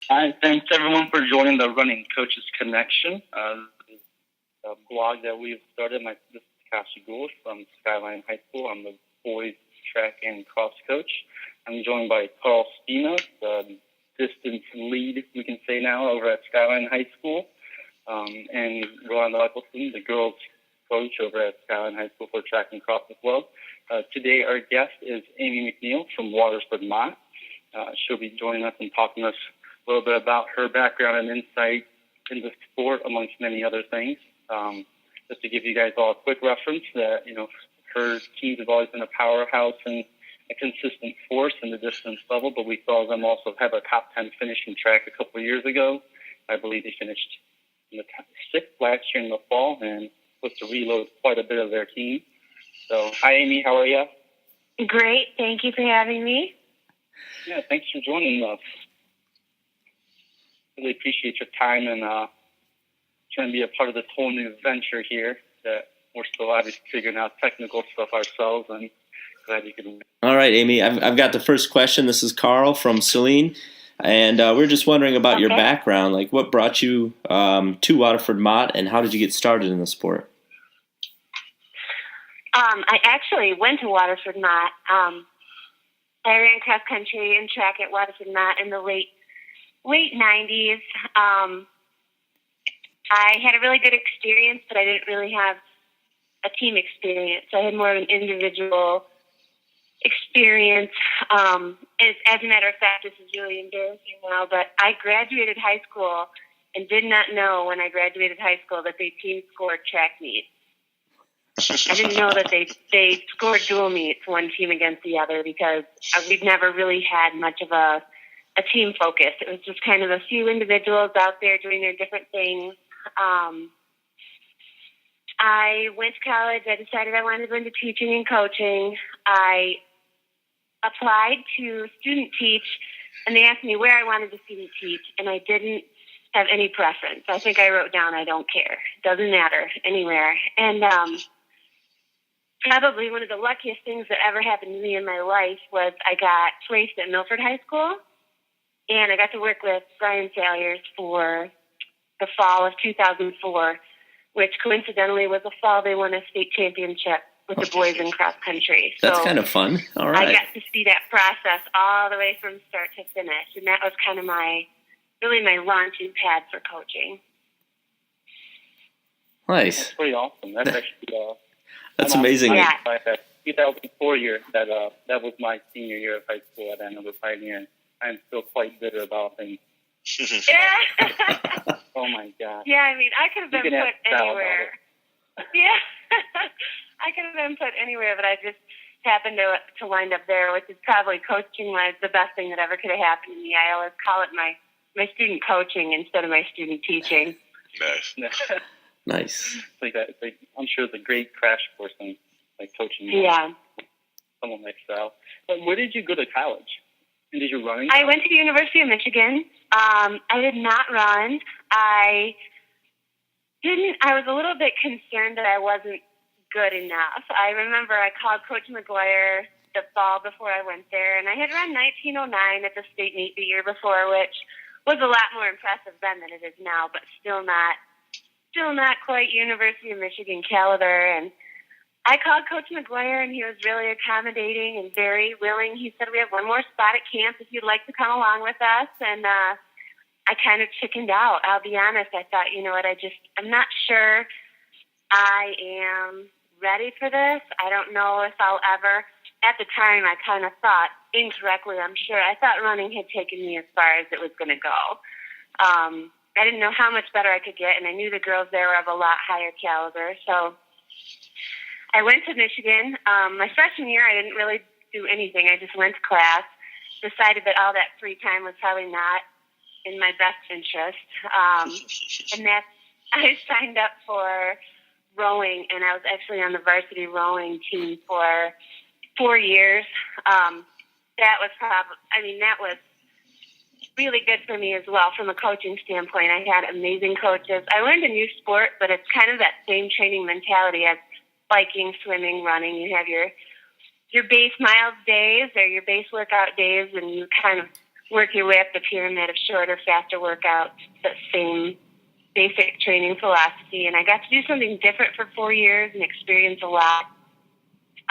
Hi, thanks everyone for joining the Running Coaches Connection, a blog that we've started. This is Kashi Gould from Skyline High School. I'm the boys track and cross coach. I'm joined by Carl Spina, the distance lead, we can say now, over at Skyline High School, and Rolanda Eccleston, the girls coach over at Skyline High School for track and cross as well. Today our guest is Amy McNeil from Waterford, Mott. She'll be joining us and talking to us a little bit about her background and insight in the sport, amongst many other things. Just to give you guys all a quick reference that, her teams have always been a powerhouse and a consistent force in the distance level, but we saw them also have a top 10 finish in track a couple of years ago. I believe they finished in the top 6 last year in the fall and was to reload quite a bit of their team. So, hi, Amy. How are you? Great. Thank you for having me. Yeah, thanks for joining us. Really appreciate your time and trying to be a part of this whole new venture here that we're still obviously figuring out technical stuff ourselves, and glad you could. All right, Amy, I've got the first question. This is Carl from Celine, and we're just wondering about your background. Like, what brought you to Waterford Mott, and how did you get started in the sport? I actually went to Waterford Mott. I ran cross country and track at Waterford Mott in the late 90s. I had a really good experience, but I didn't really have a team experience. So I had more of an individual experience. As a matter of fact, this is really embarrassing now, but I graduated high school and did not know when I graduated high school that they team scored track meets. I didn't know that they scored dual meets, one team against the other, because we've never really had much of a team focus. It was just kind of a few individuals out there doing their different things. I went to college. I decided I wanted to go into teaching and coaching. I applied to student teach, and they asked me where I wanted to student teach, and I didn't have any preference. I think I wrote down, I don't care. Doesn't matter, anywhere. And probably one of the luckiest things that ever happened to me in my life was I got placed at Milford High School, and I got to work with Brian Salyers for the fall of 2004, which coincidentally was the fall they won a state championship with the boys in cross country. So that's kind of fun. All right. I got to see that process all the way from start to finish, and that was kind of my launching pad for coaching. Nice. That's pretty awesome. That's actually that's amazing. Yeah. 2004 year, that was my senior year of high school at Andover Pioneer. I'm still quite bitter about things. Yeah. Oh my God. Yeah, I mean, I could have been put anywhere. Yeah. I could have been put anywhere, but I just happened to wind up there, which is probably coaching-wise the best thing that ever could have happened to me. I always call it my student coaching instead of my student teaching. Nice. Nice. I'm sure it's a great crash course in coaching. Yeah. Someone like that. But where did you go to college? And did you run? I went to the University of Michigan. I did not run. I was a little bit concerned that I wasn't good enough. I remember I called Coach McGuire the fall before I went there, and I had run 1909 at the state meet the year before, which was a lot more impressive then than it is now, but still not quite University of Michigan caliber. And I called Coach McGuire, and he was really accommodating and very willing. He said, we have one more spot at camp if you'd like to come along with us. And I kind of chickened out. I'll be honest. I thought, you know what, I'm not sure I am ready for this. I don't know if I'll ever. At the time, I kind of thought, incorrectly, I'm sure, I thought running had taken me as far as it was going to go. I didn't know how much better I could get, and I knew the girls there were of a lot higher caliber. So I went to Michigan. My freshman year, I didn't really do anything. I just went to class, decided that all that free time was probably not in my best interest. And I signed up for rowing, and I was actually on the varsity rowing team for 4 years. That was really good for me as well from a coaching standpoint. I had amazing coaches. I learned a new sport, but it's kind of that same training mentality as biking, swimming, running. You have your base miles days or your base workout days, and you kind of work your way up the pyramid of shorter, faster workouts, the same basic training philosophy. And I got to do something different for 4 years and experience a lot.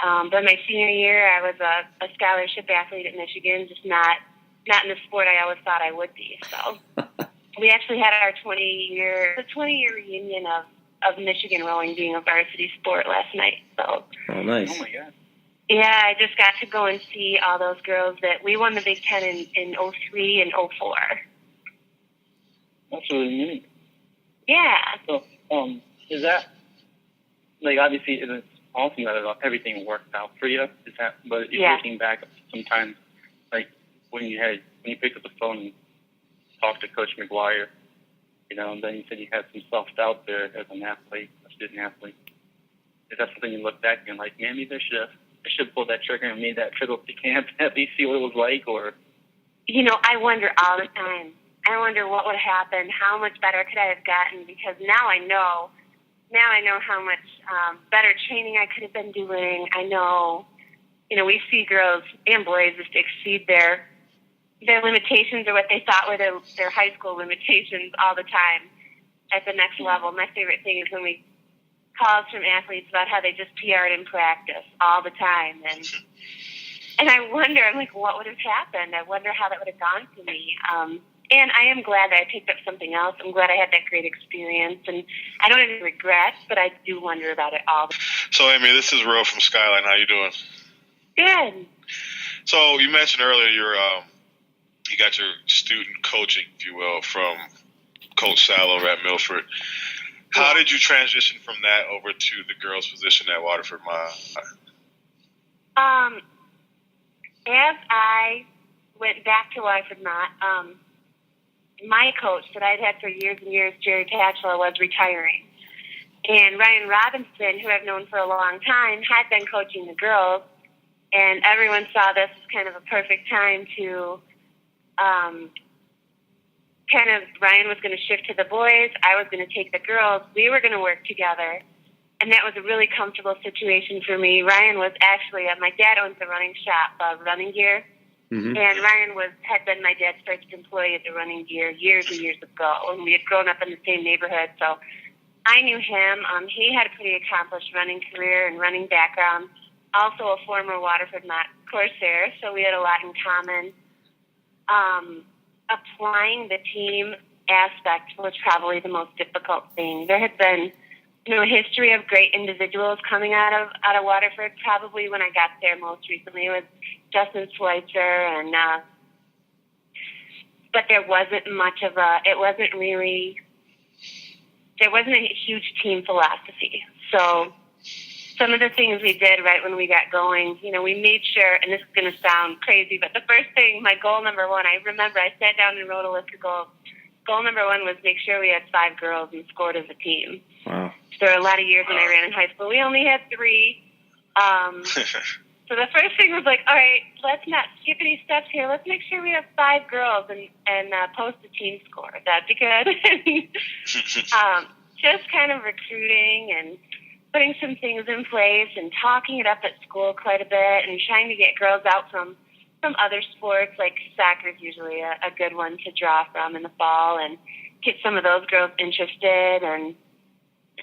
But my senior year, I was a scholarship athlete at Michigan, just not in the sport I always thought I would be. So we actually had our 20-year reunion of Michigan rowing being a varsity sport last night. So, oh, nice. Oh my God. Yeah, I just got to go and see all those girls that we won the Big Ten in 03 and 04. That's really neat. Yeah. So, is that, like, obviously it's awesome that everything worked out for you, but you're looking back sometimes, like, when you picked up the phone and talked to Coach McGuire, and then you said you had some self-doubt there as an athlete, a student athlete. Is that something you look back and you're like, man, maybe I should have pulled that trigger and made that trip up to camp and at least see what it was like? Or, I wonder all the time. I wonder what would happen, how much better could I have gotten, because now I know how much better training I could have been doing. I know, we see girls and boys just exceed their limitations or what they thought were their high school limitations all the time at the next level. My favorite thing is when we calls from athletes about how they just PR'd in practice all the time. And I wonder, I'm like, what would have happened? I wonder how that would have gone for me. And I am glad that I picked up something else. I'm glad I had that great experience. And I don't have any regrets, but I do wonder about it all. So, Amy, this is Ro from Skyline. How you doing? Good. So you mentioned earlier you got your student coaching, if you will, from Coach Sal over at Milford. How did you transition from that over to the girls' position at Waterford Mott? As I went back to Waterford Mott, my coach that I'd had for years and years, Jerry Patchell, was retiring. And Ryan Robinson, who I've known for a long time, had been coaching the girls. And everyone saw this as kind of a perfect time to Ryan was going to shift to the boys. I was going to take the girls. We were going to work together. And that was a really comfortable situation for me. Ryan was actually, my dad owns a running shop, running gear. Mm-hmm. And Ryan had been my dad's first employee at the running gear years and years ago. And we had grown up in the same neighborhood. So I knew him. He had a pretty accomplished running career and running background. Also a former Waterford Mott Corsair. So we had a lot in common. Applying the team aspect was probably the most difficult thing. There had been, a history of great individuals coming out of Waterford. Probably when I got there most recently was Justin Schweitzer, and but there wasn't a huge team philosophy. So some of the things we did right when we got going, we made sure, and this is going to sound crazy, but the first thing, my goal number one, I remember I sat down and wrote a list of goals. Goal number one was make sure we had 5 girls and scored as a team. Wow. So there were a lot of years when I ran in high school. We only had 3. So the first thing was like, all right, let's not skip any steps here. Let's make sure we have 5 girls and post a team score. That'd be good. Just kind of recruiting and putting some things in place and talking it up at school quite a bit and trying to get girls out from other sports, like soccer is usually a good one to draw from in the fall, and get some of those girls interested. And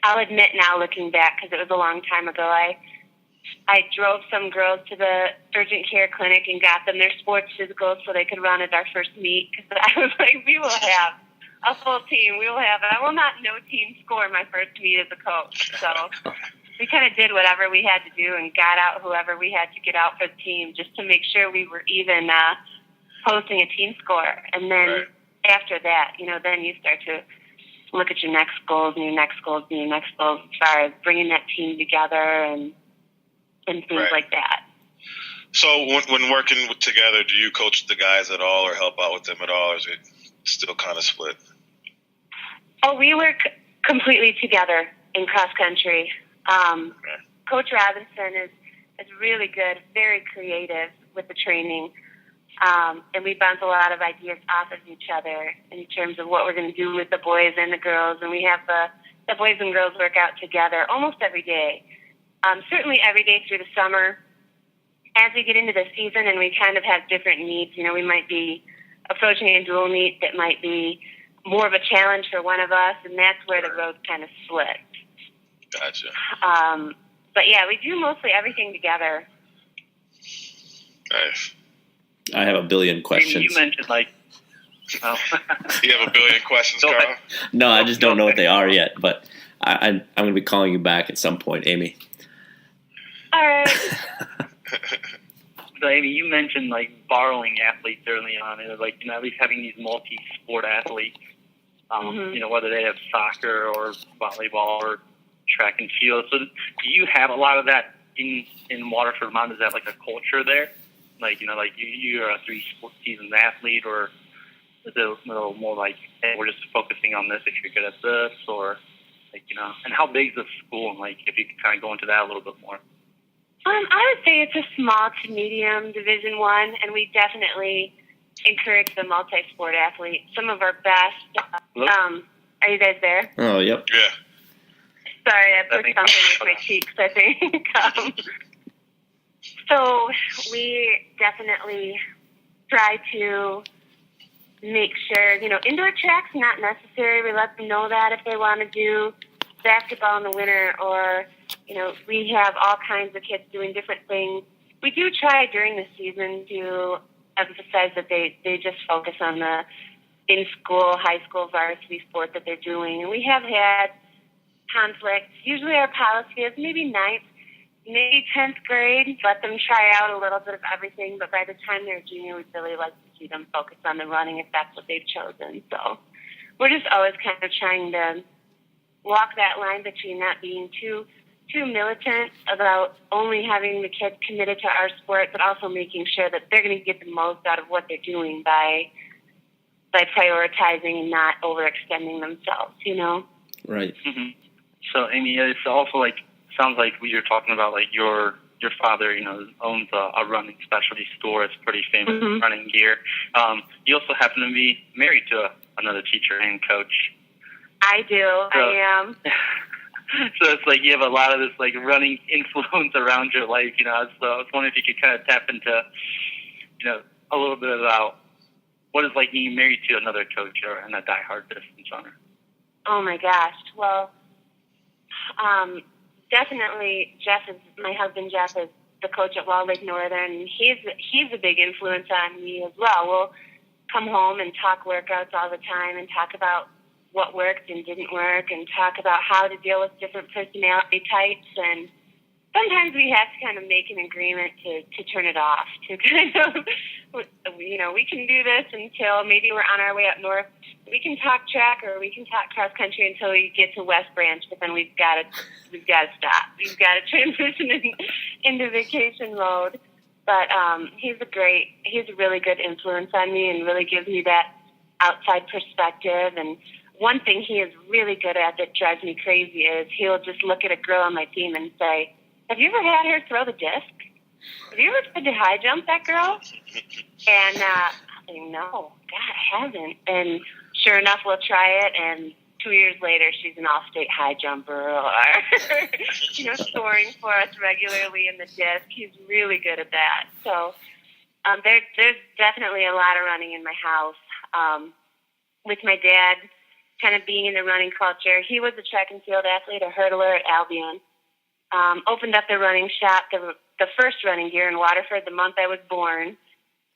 I'll admit now, looking back, because it was a long time ago, I drove some girls to the urgent care clinic and got them their sports physicals so they could run at our first meet, because I was like, we will have a full team. I will not no team score my first meet as a coach. So we kind of did whatever we had to do and got out whoever we had to get out for the team just to make sure we were even posting a team score. And then after that, then you start to look at your next goals and your next goals and your next goals as far as bringing that team together and things like that. So when working together, do you coach the guys at all or help out with them at all, or is it still kind of split? Oh, we work completely together in cross country. Coach Robinson is really good, very creative with the training, and we bounce a lot of ideas off of each other in terms of what we're going to do with the boys and the girls, and we have the boys and girls work out together almost every day, certainly every day through the summer. As we get into the season and we kind of have different needs, we might be approaching a dual meet that might be more of a challenge for one of us, and that's where the roads kind of split. Gotcha. But yeah, we do mostly everything together. Nice. I have a billion questions. You mentioned oh. You have a billion questions, Carl? No, I just don't know what they are yet, but I'm going to be calling you back at some point, Amy. All right. So, Amy, you mentioned borrowing athletes early on, and at least having these multi-sport athletes. Whether they have soccer or volleyball or track and field. So, do you have a lot of that in Waterford, Mott? Is that a culture there? You're a 3-season athlete, or is it a little more hey, we're just focusing on this if you're good at this, or and how big is the school? And if you could kind of go into that a little bit more. I would say it's a small to medium Division I, and we definitely encourage the multi-sport athlete. Some of our best. Are you guys there? Oh, yep. Yeah. Sorry, I pushed something with my cheeks, I think. So we definitely try to make sure, indoor track's not necessary. We let them know that if they want to do basketball in the winter, or, we have all kinds of kids doing different things. We do try during the season to emphasize that they just focus on the in-school, high school varsity sport that they're doing. And we have had conflicts. Usually our policy is maybe 9th, maybe 10th grade, let them try out a little bit of everything, but by the time they're a junior, we'd really like to see them focus on the running if that's what they've chosen. So we're just always kind of trying to walk that line between not being too militant about only having the kids committed to our sport, but also making sure that they're going to get the most out of what they're doing by prioritizing and not overextending themselves, Right. Mm-hmm. So, Amy, it's also sounds like what you're talking about, your father, owns a running specialty store. It's pretty famous running gear. You also happen to be married to another teacher and coach. I do. I am. So it's you have a lot of this running influence around your life, So I was wondering if you could kind of tap into, a little bit about what it's like being married to another coach and a diehard distance runner. Oh my gosh. Well, definitely my husband Jeff is the coach at Wall Lake Northern, and he's a big influence on me as well. We'll come home and talk workouts all the time and talk about what worked and didn't work, and talk about how to deal with different personality types. And sometimes we have to kind of make an agreement to turn it off, to kind of, we can do this until maybe we're on our way up north. We can talk track or we can talk cross country until we get to West Branch, but then we've got to stop. We've got to transition into vacation mode. But he's a really good influence on me and really gives me that outside perspective. And one thing he is really good at that drives me crazy is he'll just look at a girl on my team and say, "Have you ever had her throw the disc? Have you ever tried to high jump that girl?" And I say, "No, God, I haven't." And sure enough, we'll try it, and 2 years later, she's an all-state high jumper or, soaring for us regularly in the disc. He's really good at that. So there's definitely a lot of running in my house. With my dad kind of being in the running culture, he was a track and field athlete, a hurdler at Albion. Opened up the running shop, the first running gear in Waterford the month I was born.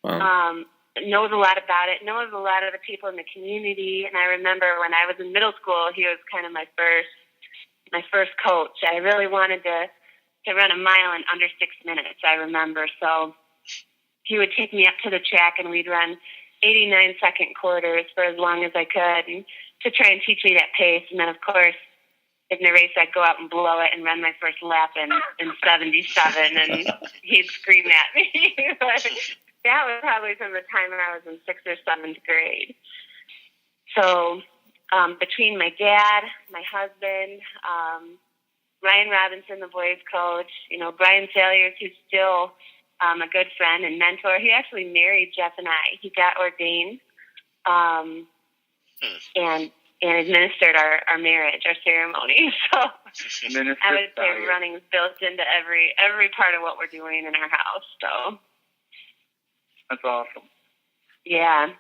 Wow. Knows a lot about it, knows a lot of the people in the community. And I remember when I was in middle school, he was kind of my first coach. I really wanted to run a mile in under 6 minutes, I remember. So he would take me up to the track and we'd run 89-second quarters for as long as I could, and to try and teach me that pace. And then, of course, in the race, I'd go out and blow it and run my first lap in 77, and he'd scream at me. But that was probably from the time when I was in 6th or 7th grade. So between my dad, my husband, Ryan Robinson, the boys coach, Brian Salyers, who's still a good friend and mentor. He actually married Jeff and I. He got ordained and administered our marriage, our ceremony. So I would say running is built into every part of what we're doing in our house. So that's awesome. Yeah.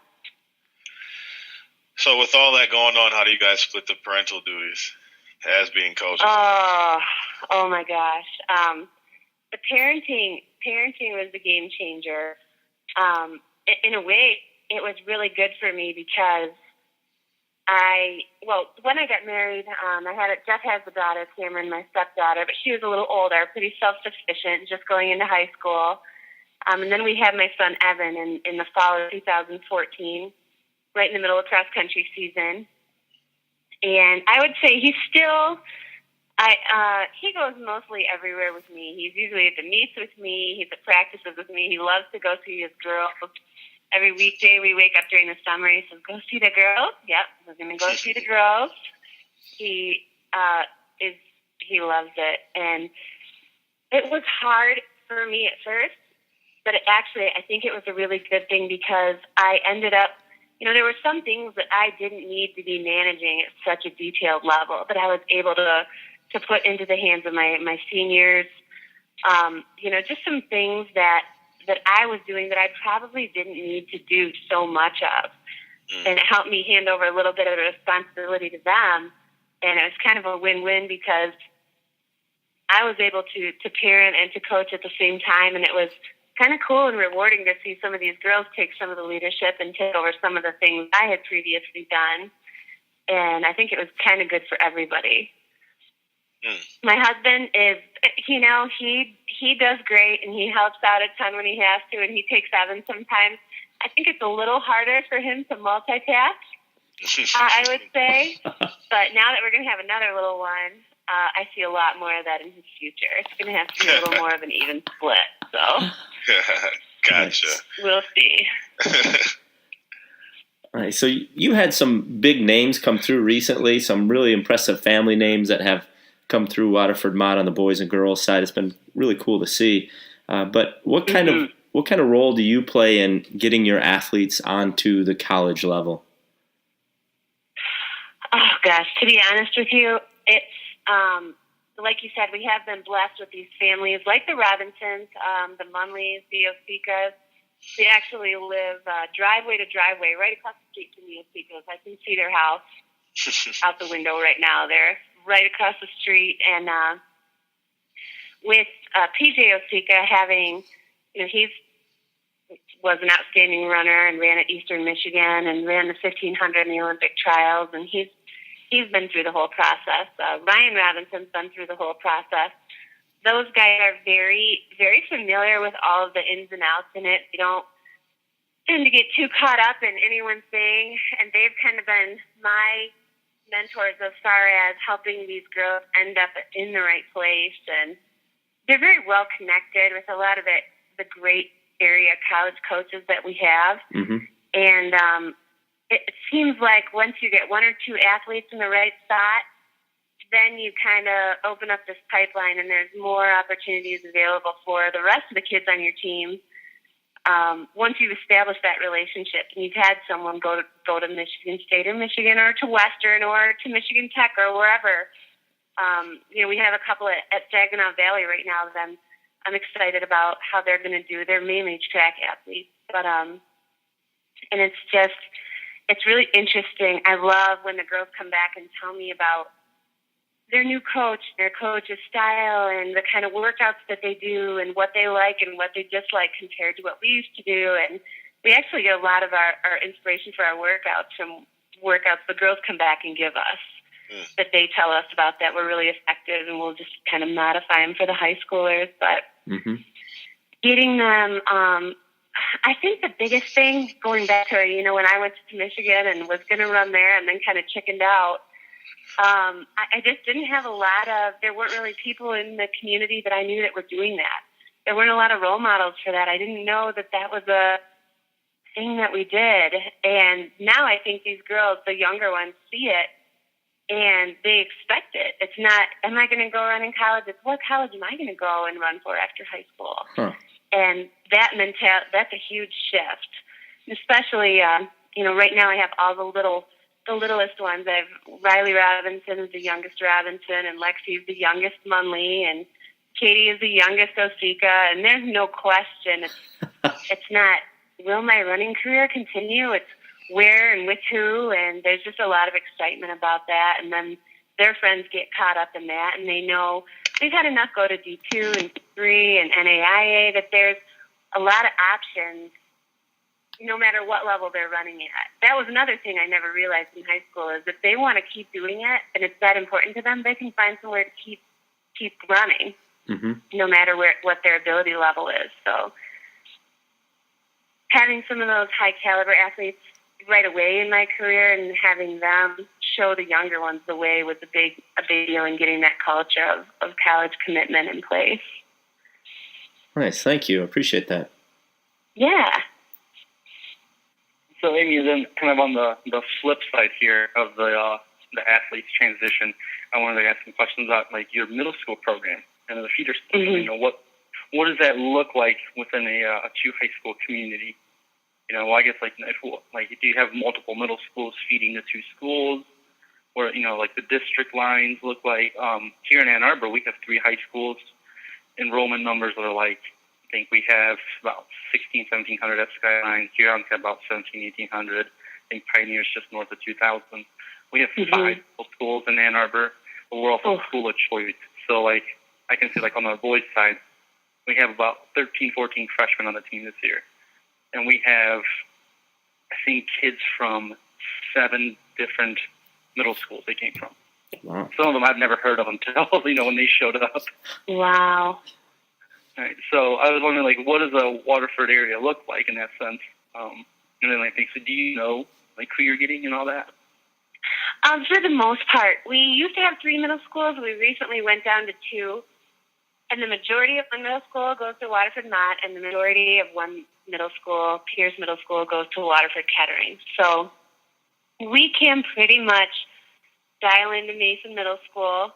So with all that going on, how do you guys split the parental duties as being coaches? Oh my gosh. The parenting was the game changer. In a way, it was really good for me because when I got married, Jeff has a daughter, Cameron, my stepdaughter, but she was a little older, pretty self-sufficient, just going into high school. And then we had my son, Evan, in the fall of 2014, right in the middle of cross-country season. And I would say he goes mostly everywhere with me. He's usually at the meets with me. He's at practices with me. He loves to go see his girls. Every weekday we wake up during the summer. He says, "Go see the girls." Yep, we're going to go see the girls. He loves it. And it was hard for me at first, but I think it was a really good thing because I ended up, there were some things that I didn't need to be managing at such a detailed level that I was able to put into the hands of my seniors. Just some things that I was doing that I probably didn't need to do so much of. And it helped me hand over a little bit of the responsibility to them. And it was kind of a win-win because I was able to parent and to coach at the same time. And it was kind of cool and rewarding to see some of these girls take some of the leadership and take over some of the things I had previously done. And I think it was kind of good for everybody. My husband is, he does great and he helps out a ton when he has to, and he takes Evan sometimes. I think it's a little harder for him to multitask, I would say. But now that we're going to have another little one, I see a lot more of that in his future. It's going to have to be a little more of an even split. So, gotcha. We'll see. All right, so you had some big names come through recently, some really impressive family names that have come through Waterford Mott on the boys and girls side. It's been really cool to see. But what kind of role do you play in getting your athletes onto the college level? Oh gosh, to be honest with you, it's like you said, we have been blessed with these families, like the Robinsons, the Munleys, the Osikas. They actually live driveway to driveway, right across the street from the Osikas. I can see their house out the window right now. They're right across the street, and with PJ Osika having, he was an outstanding runner and ran at Eastern Michigan and ran the 1500 in the Olympic trials, and he's been through the whole process. Ryan Robinson's been through the whole process. Those guys are very, very familiar with all of the ins and outs in it. They don't tend to get too caught up in anyone's thing, and they've kind of been my mentors as far as helping these girls end up in the right place. And they're very well connected with a lot of the great area college coaches that we have. Mm-hmm. And it seems like once you get one or two athletes in the right spot, then you kind of open up this pipeline and there's more opportunities available for the rest of the kids on your team. Once you've established that relationship and you've had someone go to Michigan State or Michigan or to Western or to Michigan Tech or wherever, we have a couple at Saginaw Valley right now that I'm excited about how they're going to do. They're mainly track athletes, but and it's really interesting. I love when the girls come back and tell me about their new coach, their coach's style, and the kind of workouts that they do and what they like and what they dislike compared to what we used to do. And we actually get a lot of our inspiration for our workouts from workouts the girls come back and give us that they tell us about that were really effective, and we'll just kind of modify them for the high schoolers. But getting them, I think the biggest thing, going back to, when I went to Michigan and was going to run there and then kind of chickened out, I just didn't have there weren't really people in the community that I knew that were doing that. There weren't a lot of role models for that. I didn't know that was a thing that we did. And now I think these girls, the younger ones, see it and they expect it. It's not, am I going to go run in college? It's, what college am I going to go and run for after high school? Huh. And that that's a huge shift. Especially, right now I have all the littlest ones. I have Riley Robinson is the youngest Robinson, and Lexi is the youngest Munley, and Katie is the youngest Osika. And there's no question. It's not, will my running career continue? It's, where and with who, and there's just a lot of excitement about that. And then their friends get caught up in that, and they know they've had enough go to D2 and D3 and NAIA that there's a lot of options no matter what level they're running at. That was another thing I never realized in high school, is if they want to keep doing it and it's that important to them, they can find somewhere to keep running, no matter what their ability level is. So having some of those high caliber athletes right away in my career and having them show the younger ones the way was a big deal in getting that culture of college commitment in place. Nice, thank you. Appreciate that. Yeah. So, Amy, then kind of on the flip side here of the athletes transition, I wanted to ask some questions about like your middle school program and the feeder school. You know, what does that look like within a two high school community? You know, well, I guess like do you have multiple middle schools feeding the two schools, or you know, like the district lines look like? Here in Ann Arbor, we have 3 high schools. Enrollment numbers are like, I think we have about 1,700 at Skyline. Huron's got about 1,800. I think Pioneer's just north of 2,000. We have 5 schools in Ann Arbor, but we're also a school of choice. So, like, I can say, like, on the boys' side, we have about 13, 14 freshmen on the team this year. And we have, I think, kids from 7 different middle schools they came from. Wow. Some of them I've never heard of until, you know, when they showed up. Wow. All right, so I was wondering, like, what does the Waterford area look like in that sense? And then, like, so do you know, like, who you're getting and all that? For the most part, we used to have 3 middle schools. We recently went down to 2, and the majority of one middle school goes to Waterford Mott, and the majority of one middle school, Pierce Middle School, goes to Waterford Kettering. So we can pretty much dial into Mason Middle School,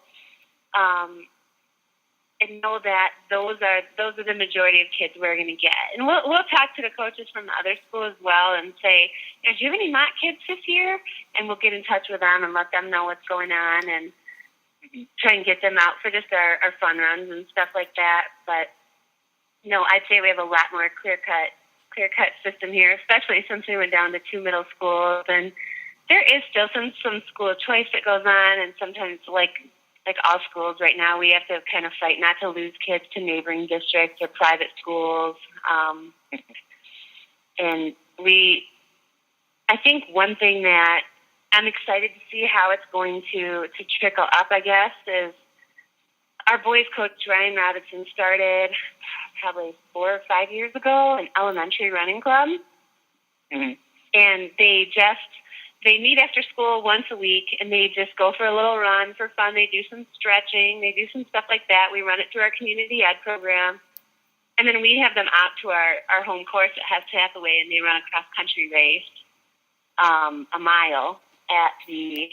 and know that those are the majority of kids we're going to get. And we'll talk to the coaches from the other school as well and say, do you have any Mott kids this year? And we'll get in touch with them and let them know what's going on and try and get them out for just our fun runs and stuff like that. But no, I'd say we have a lot more clear-cut system here, especially since we went down to 2 middle schools. And there is still some school choice that goes on, and sometimes like all schools right now, we have to kind of fight not to lose kids to neighboring districts or private schools. And I think one thing that I'm excited to see how it's going to trickle up, I guess, is our boys coach, Ryan Robinson, started probably 4 or 5 years ago an elementary running club. And they meet after school once a week, and they just go for a little run for fun. They do some stretching. They do some stuff like that. We run it through our community ed program. And then we have them out to our home course at Hess Hathaway, and they run a cross-country race, a mile at the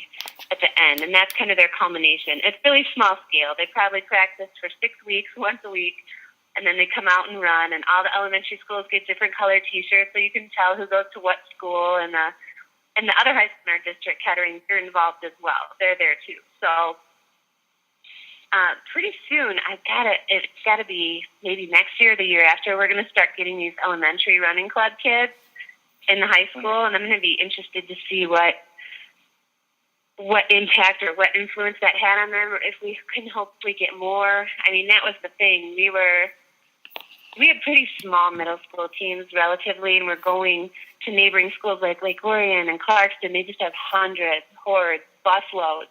end. And that's kind of their culmination. It's really small scale. They probably practice for 6 weeks, once a week, and then they come out and run. And all the elementary schools get different colored T-shirts, so you can tell who goes to what school. And the other high school in our district, Kettering, they're involved as well. They're there too. So pretty soon, it's got to be maybe next year or the year after, we're going to start getting these elementary running club kids in the high school, and I'm going to be interested to see what impact or what influence that had on them, or if we can hopefully get more. I mean, that was the thing. We had pretty small middle school teams relatively, and we're going to neighboring schools like Lake Orion and Clarkston. They just have hundreds, hordes, busloads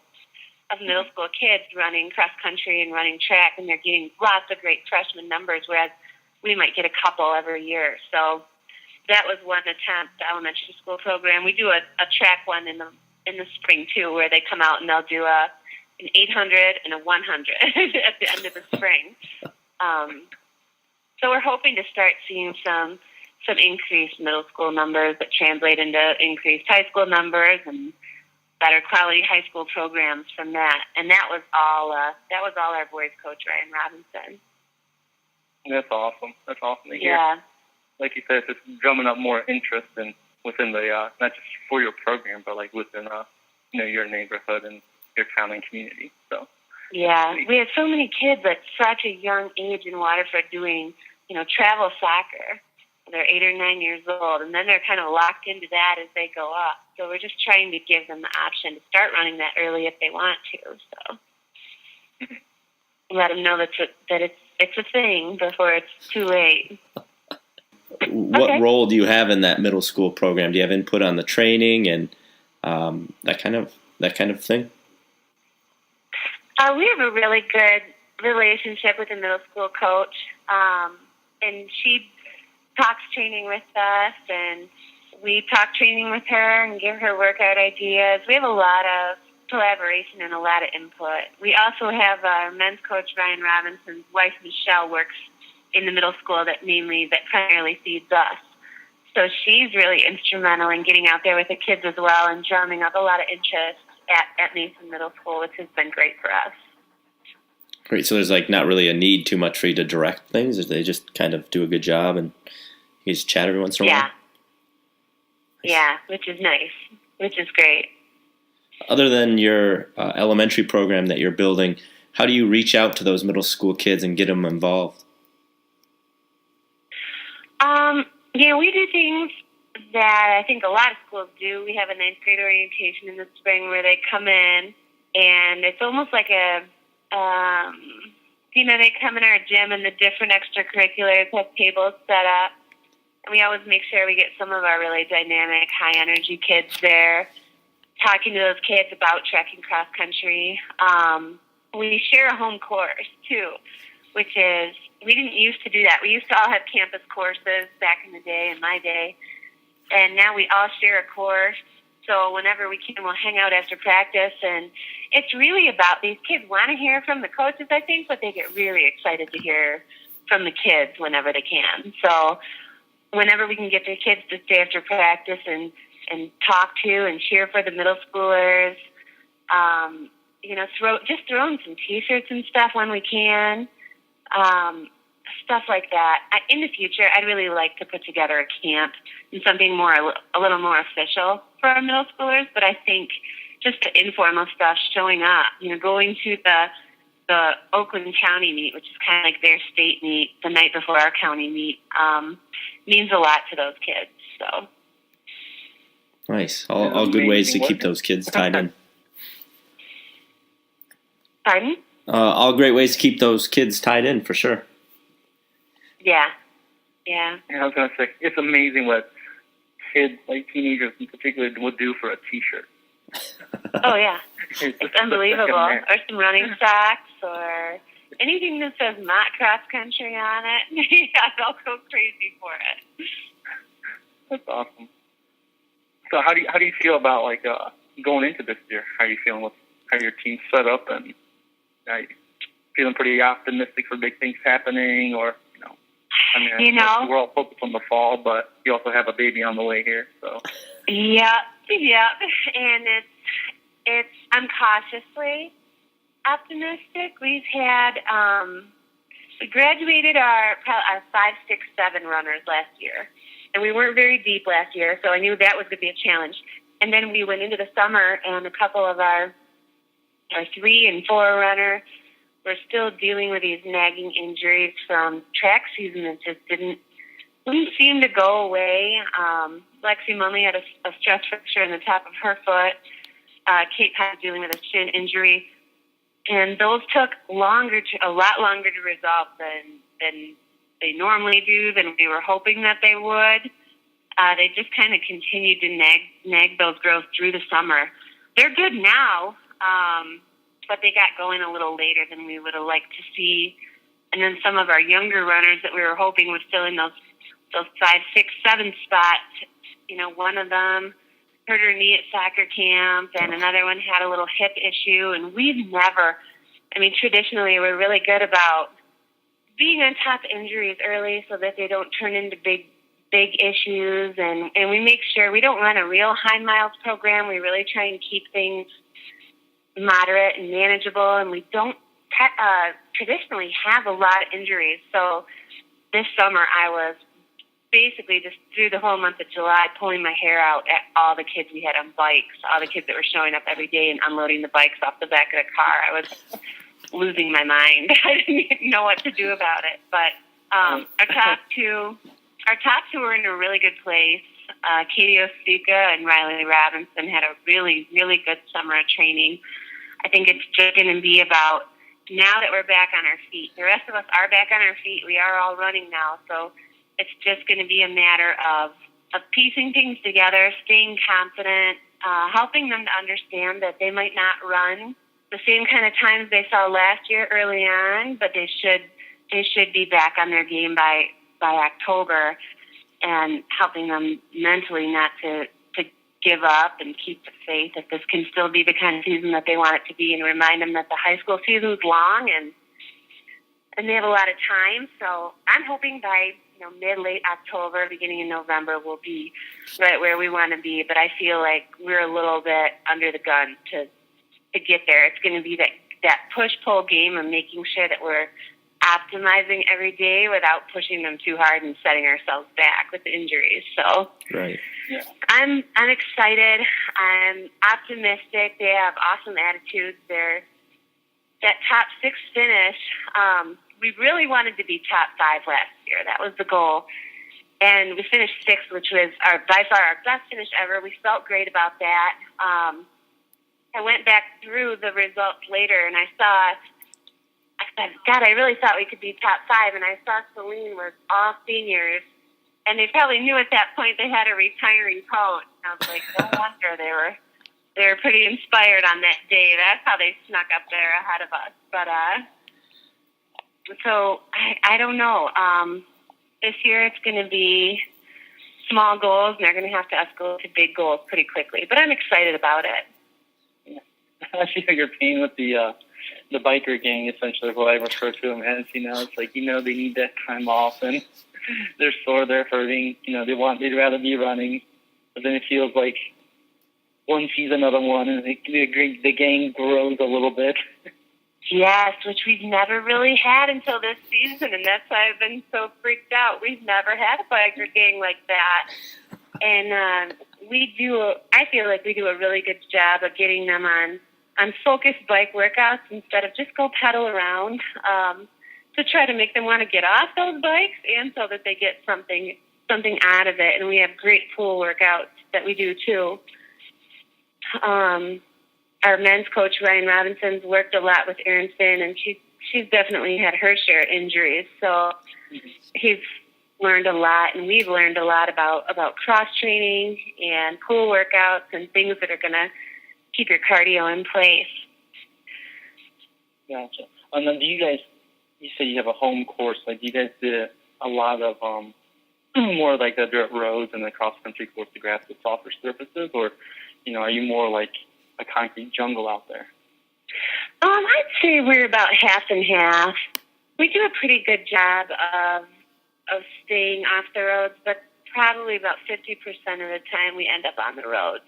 of middle school kids running cross country and running track, and they're getting lots of great freshman numbers, whereas we might get a couple every year. So that was one attempt, the elementary school program. We do a track one in the spring too, where they come out and they'll do an 800 and a 100 at the end of the spring. So we're hoping to start seeing some increased middle school numbers that translate into increased high school numbers and better quality high school programs from that. And that was all our boys coach, Ryan Robinson. That's awesome. That's awesome to hear. Yeah. Like you said, it's just drumming up more interest within the not just for your program, but like within your neighborhood and your town and community. So yeah, we have so many kids at such a young age in Waterford doing travel soccer. They're 8 or 9 years old, and then they're kind of locked into that as they go up. So we're just trying to give them the option to start running that early if they want to. So let them know that it's a thing before it's too late. What role do you have in that middle school program? Do you have input on the training and that kind of thing? We have a really good relationship with the middle school coach, and she talks training with us, and we talk training with her and give her workout ideas. We have a lot of collaboration and a lot of input. We also have our men's coach, Ryan Robinson's wife, Michelle, works in the middle school that primarily feeds us. So she's really instrumental in getting out there with the kids as well and drumming up a lot of interest at Mason Middle School, which has been great for us. Great. So there's not really a need too much for you to direct things. They just kind of do a good job and you just chat every once in a while. Yeah, which is nice, which is great. Other than your elementary program that you're building, how do you reach out to those middle school kids and get them involved? We do things that I think a lot of schools do. We have a ninth grade orientation in the spring where they come in, and it's almost like they come in our gym and the different extracurriculars have tables set up. And we always make sure we get some of our really dynamic, high-energy kids there, talking to those kids about trekking cross-country. We share a home course, too, which is, we didn't used to do that. We used to all have campus courses back in the day, in my day, and now we all share a course. So whenever we can, we'll hang out after practice, and it's really about these kids want to hear from the coaches, I think, but they get really excited to hear from the kids whenever they can. So whenever we can get the kids to stay after practice and talk to and cheer for the middle schoolers, throwing some T-shirts and stuff when we can, stuff like that. In the future, I'd really like to put together a camp and something a little more official for our middle schoolers. But I think just the informal stuff, showing up, going to the Oakland County meet, which is kind of like their state meet the night before our county meet, means a lot to those kids. So nice. All good ways to keep those kids tied in. Pardon? All great ways to keep those kids tied in, for sure. Yeah. Yeah, I was going to say, it's amazing what kids, like teenagers in particular, would do for a T-shirt. Oh, yeah. It's unbelievable. Or some running socks or anything that says Mott Cross Country on it. Yeah, they'll go crazy for it. That's awesome. So how do you feel about going into this year? How are you feeling with how your team's set up, and are you feeling pretty optimistic for big things happening, or we're all focused on the fall, but you also have a baby on the way here, so. Yeah, and it's I'm cautiously optimistic. We've had we graduated our 5, 6, 7 runners last year, and we weren't very deep last year, so I knew that was going to be a challenge. And then we went into the summer, and a couple of our 3 and 4 runner were still dealing with these nagging injuries from track season that just didn't seem to go away. Lexi Mumley had a stress fracture in the top of her foot. Kate was dealing with a shin injury, and those took a lot longer to resolve than they normally do, than we were hoping that they would. They just kind of continued to nag those girls through the summer. They're good now, but they got going a little later than we would have liked to see. And then some of our younger runners that we were hoping would fill in those 5, 6, 7 spots, one of them hurt her knee at soccer camp, and another one had a little hip issue. And traditionally we're really good about being on top of injuries early so that they don't turn into big issues. And we make sure we don't run a real high miles program. We really try and keep things moderate and manageable, and we don't traditionally have a lot of injuries. So this summer I was basically just through the whole month of July pulling my hair out at all the kids we had on bikes, all the kids that were showing up every day and unloading the bikes off the back of the car. I was losing my mind. I didn't even know what to do about it. But our top 2 our top two were in a really good place. Katie Osuka and Riley Robinson had a really, really good summer of training. I think it's just going to be about now that we're back on our feet. The rest of us are back on our feet. We are all running now, so it's just going to be a matter of piecing things together, staying confident, helping them to understand that they might not run the same kind of times they saw last year early on, but they should be back on their game by October, and helping them mentally not to give up and keep the faith that this can still be the kind of season that they want it to be, and remind them that the high school season's long and they have a lot of time. So I'm hoping by mid-late October, beginning of November, we'll be right where we want to be. But I feel like we're a little bit under the gun to get there. It's going to be that push-pull game of making sure that we're optimizing every day without pushing them too hard and setting ourselves back with injuries. So right. Yeah. I'm excited. I'm optimistic. They have awesome attitudes. That top 6 finish, we really wanted to be top 5 last year. That was the goal. And we finished 6th, which was by far our best finish ever. We felt great about that. I went back through the results later, and I said, God, I really thought we could be top 5. And I saw Celine was all seniors, and they probably knew at that point they had a retiring coach. And I was like, no wonder they were pretty inspired on that day. That's how they snuck up there ahead of us. But so I don't know. This year it's going to be small goals, and they're going to have to escalate to big goals pretty quickly. But I'm excited about it. I feel your pain with the biker gang, essentially, what I refer to them as. It's like, they need that time off, and they're sore, they're hurting. They'd rather be running, but then it feels like one sees another one, and the gang grows a little bit. Yes, which we've never really had until this season, and that's why I've been so freaked out. We've never had a biker gang like that, and I feel like we do a really good job of getting them on focused bike workouts instead of just go pedal around, to try to make them want to get off those bikes, and so that they get something out of it. And we have great pool workouts that we do too. Our men's coach, Ryan Robinson's, worked a lot with Erin Finn, and she's definitely had her share of injuries. So he's learned a lot, and we've learned a lot about cross-training and pool workouts and things that are going to keep your cardio in place. Gotcha. And then you say you have a home course. Like, you guys did a lot of more like the dirt roads and the cross-country course, the grass with softer surfaces, or, are you more like a concrete jungle out there? I'd say we're about half and half. We do a pretty good job of staying off the roads, but probably about 50% of the time we end up on the roads.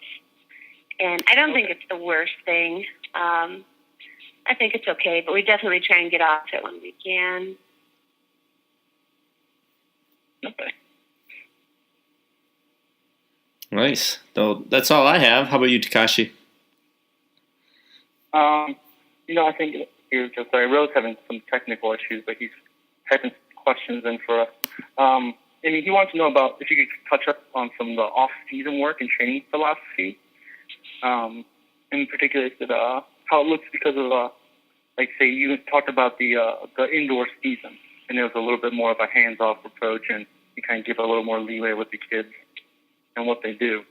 And I don't think it's the worst thing. I think it's okay, but we definitely try and get off it when we can. Okay. Nice. So that's all I have. How about you, Takashi? I think Rose having some technical issues, but he's typing questions in for us. He wants to know about if you could touch up on some of the off-season work and training philosophy. In particular, how it looks because of, you talked about the indoor season, and there was a little bit more of a hands-off approach, and you kind of give a little more leeway with the kids and what they do.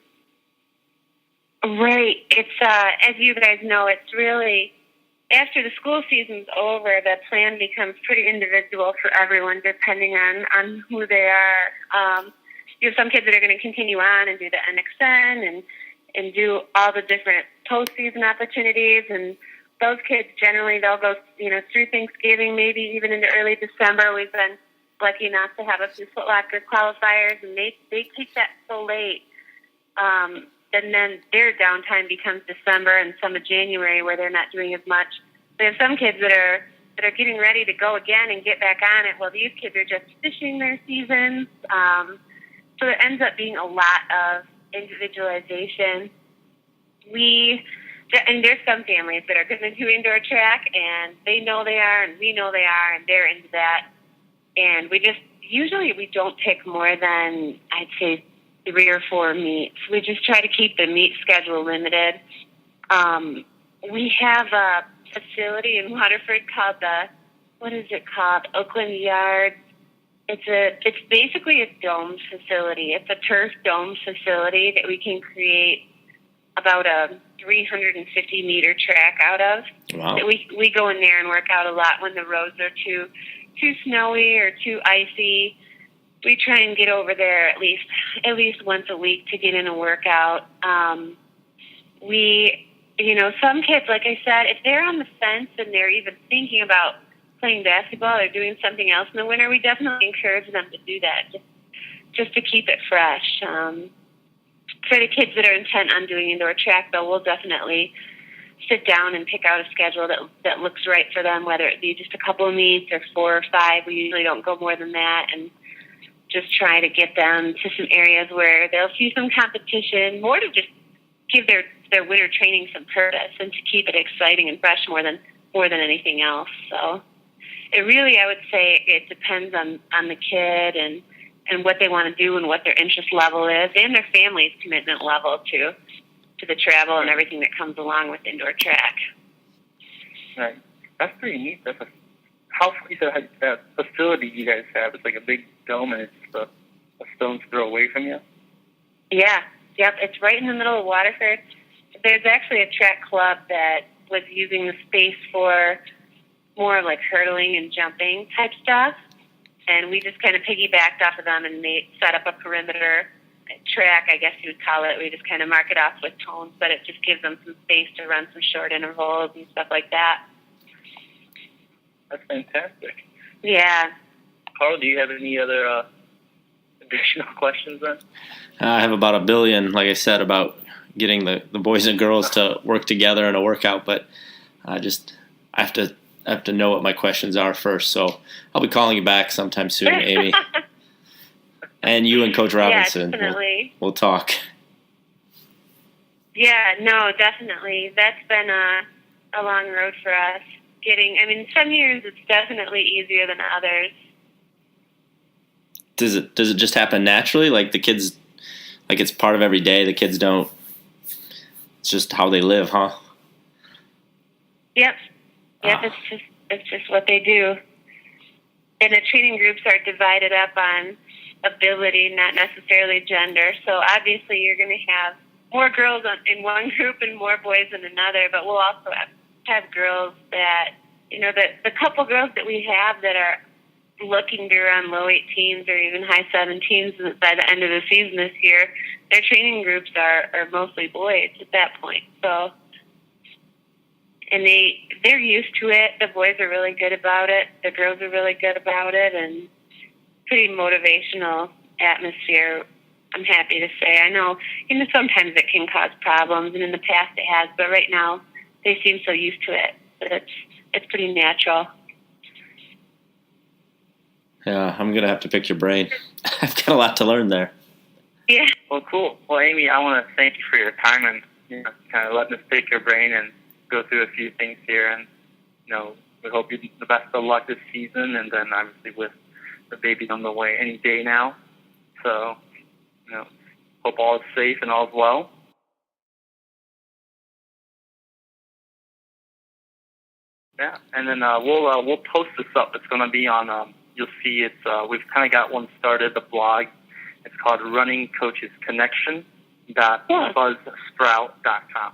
Right. It's as you guys know, it's really after the school season's over, the plan becomes pretty individual for everyone, depending on who they are. You have some kids that are going to continue on and do the NXN and do all the different postseason opportunities, and those kids generally they'll go through Thanksgiving, maybe even into early December. We've been lucky enough to have a few Foot Locker qualifiers, and they keep that so late. And then their downtime becomes December and some of January, where they're not doing as much. We have some kids that are getting ready to go again and get back on it. Well, these kids are just finishing their seasons. So it ends up being a lot of individualization. And there's some families that are going to do indoor track, and they know they are, and we know they are, and they're into that. And we just, usually we don't pick more than, I'd say, 3 or 4 meets. We just try to keep the meet schedule limited. We have a facility in Waterford called Oakland Yard. It's basically a domed facility. It's a turf domed facility that we can create about a 350-meter track out of. Wow. We go in there and work out a lot when the roads are too snowy or too icy. We try and get over there at least once a week to get in a workout. Some kids, like I said, if they're on the fence and they're even thinking about playing basketball or doing something else in the winter, we definitely encourage them to do that, just to keep it fresh. For the kids that are intent on doing indoor track, though, we'll definitely sit down and pick out a schedule that looks right for them, whether it be just a couple of meets or 4 or 5. We usually don't go more than that, and just try to get them to some areas where they'll see some competition, more to just give their winter training some purpose and to keep it exciting and fresh more than anything else. So it really, I would say, it depends on the kid and what they want to do and what their interest level is and their family's commitment level to the travel and everything that comes along with indoor track. Right. That's pretty neat. How that facility you guys have? It's like a big dome and it's just a stone's throw away from you? Yeah. Yep. It's right in the middle of Waterford. There's actually a track club that was using the space for more like hurdling and jumping type stuff. And we just kind of piggybacked off of them and set up a perimeter track, I guess you would call it. We just kind of mark it off with tones, but it just gives them some space to run some short intervals and stuff like that. That's fantastic. Yeah. Carl, do you have any other additional questions then? I have about 1 billion, like I said, about getting the boys and girls to work together in a workout, but I have to know what my questions are first. So I'll be calling you back sometime soon, Amy. And you and Coach Robinson. Yeah, definitely. We'll talk. Yeah, no, definitely. That's been a long road for us. Some years it's definitely easier than others. Does it just happen naturally? Like the kids, like it's part of every day. The kids don't. It's just how they live, huh? Yep. Yep. It's just what they do. And the training groups are divided up on ability, not necessarily gender. So obviously you're going to have more girls in one group and more boys in another. But we'll also have girls that, the couple girls that we have that are looking to run low 18s or even high 17s by the end of the season this year, their training groups are mostly boys at that point. So, and they're used to it. The boys are really good about it. The girls are really good about it, and pretty motivational atmosphere, I'm happy to say. I know, sometimes it can cause problems, and in the past it has, but right now they seem so used to it that it's pretty natural. Yeah, I'm going to have to pick your brain. I've got a lot to learn there. Yeah. Well, cool. Well, Amy, I want to thank you for your time and kind of letting us pick your brain and go through a few things here. And, we hope you the best of luck this season, and then obviously with the baby on the way any day now. So, hope all is safe and all is well. Yeah, and then we'll post this up. It's going to be on. You'll see we've kind of got one started. The blog. It's called runningcoachesconnection.buzzsprout.com.